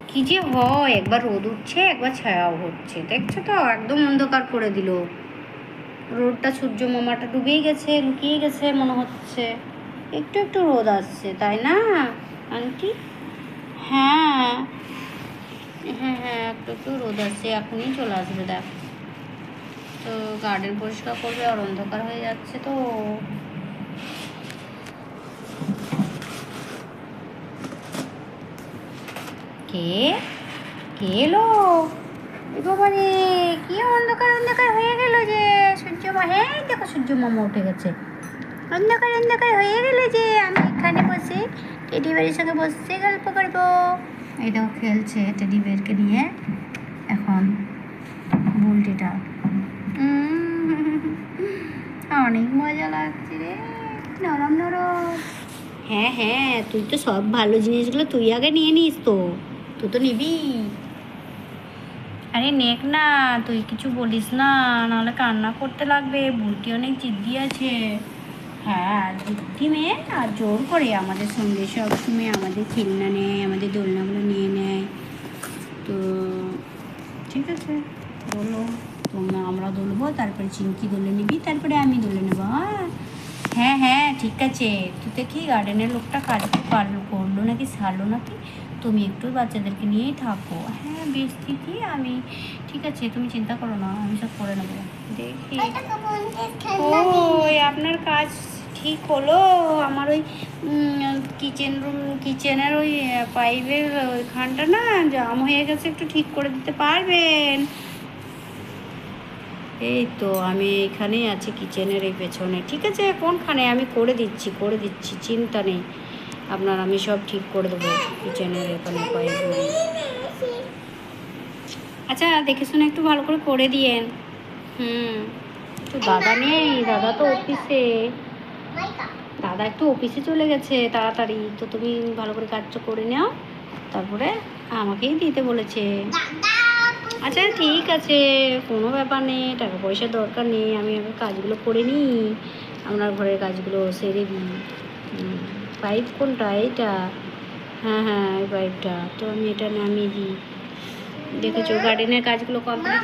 কি যে হয়, একবার রোদ উঠছে একবার ছায়াও হচ্ছে, দেখছো তো একদম অন্ধকার করে দিল। রোদটা সূর্য মামাটা ডুবেই গেছে, লুকিয়ে গেছে মনে হচ্ছে। একটু একটু রোদ আসছে, তাই না আন্টি? হ্যাঁ হ্যাঁ হ্যাঁ, একটু একটু রোদ আসছে, এখনই চলে আসবে দেখ। তো গার্ডেন পরিষ্কার করবে আর অন্ধকার হয়ে যাচ্ছে তো। কে কে এলো? এ বাবা রে, কি অন্ধকার অন্ধকার হয়ে গেল যে সূর্য মা, হ্যাঁ দেখো সূর্য মামা উঠে গেছে। অন্ধকার অন্ধকার হয়ে গেল যে আমি এখানে বসে টেডি বেয়ারের সঙ্গে বসে গল্প করবো। এই দেখো খেলছে টেডি বেয়ারকে নিয়ে এখন বুলটিটা। অনেক মজা লাগছে রে, নরম নরম। হ্যাঁ হ্যাঁ, তুই তো সব ভালো জিনিসগুলো তুই আগে নিয়ে নিস তো, তুই তো নিবি। আরে নেক না, তুই কিছু বলিস না, নাহলে কান্না করতে লাগবে। বুলটি অনেক জিদ্দি আছে। হ্যাঁ, জিদ্দি মেয়ে, আর জোর করে আমাদের সঙ্গে সবসময় আমাদের খেলনা নেয়, আমাদের দোলনাগুলো নিয়ে নেয়। তো ঠিক আছে, বলো তোমরা, আমরা দোলবো, তারপরে চিনকি দোলে নিবি, তারপরে আমি দোলে নেবো। হ্যাঁ হ্যাঁ ঠিক আছে। তুই দেখি গার্ডেনের লোকটা কাজ করলো নাকি সারলো নাকি, তুমি একটু বাচ্চাদেরকে নিয়েই থাকো। হ্যাঁ বেশ ঠিকই, আমি ঠিক আছে, তুমি চিন্তা করো না, আমি সব করে নেবো। দেখি ওই আপনার কাজ ঠিক হলো? আমার ওই কিচেনের ওই পাইপের ওইখানটা না জাম হয়ে গেছে, একটু ঠিক করে দিতে পারবেন? এই তো আমি এখানেই আছি কিচেনের এই পেছনে। ঠিক আছে, কোনখানে? আমি করে দিচ্ছি, চিন্তা নেই আপনার, আমি সব ঠিক করে দেবো কিচেনের এখানে পাইপগুলো। আচ্ছা দেখে শুনে একটু ভালো করে দিয়েন। তো দাদা নেই, দাদা তো অফিসে, দাদা একটু অফিসে চলে গেছে তাড়াতাড়ি। তো তুমি ভালো করে কাজটা করে নাও, তারপরে আমাকেই দিতে বলেছে। আচ্ছা ঠিক আছে, কোনো ব্যাপার নেই, টাকা পয়সার দরকার নেই, আমি আগে কাজগুলো করে নিই, আপনার ঘরের কাজগুলো সেরে দিই। পাইপ কোনটা? এইটা? হ্যাঁ হ্যাঁ এই পাইপটা, তো আমি এটা নামিয়ে দিই। দেখেছো গার্ডেনের কাজগুলো কমপ্লিট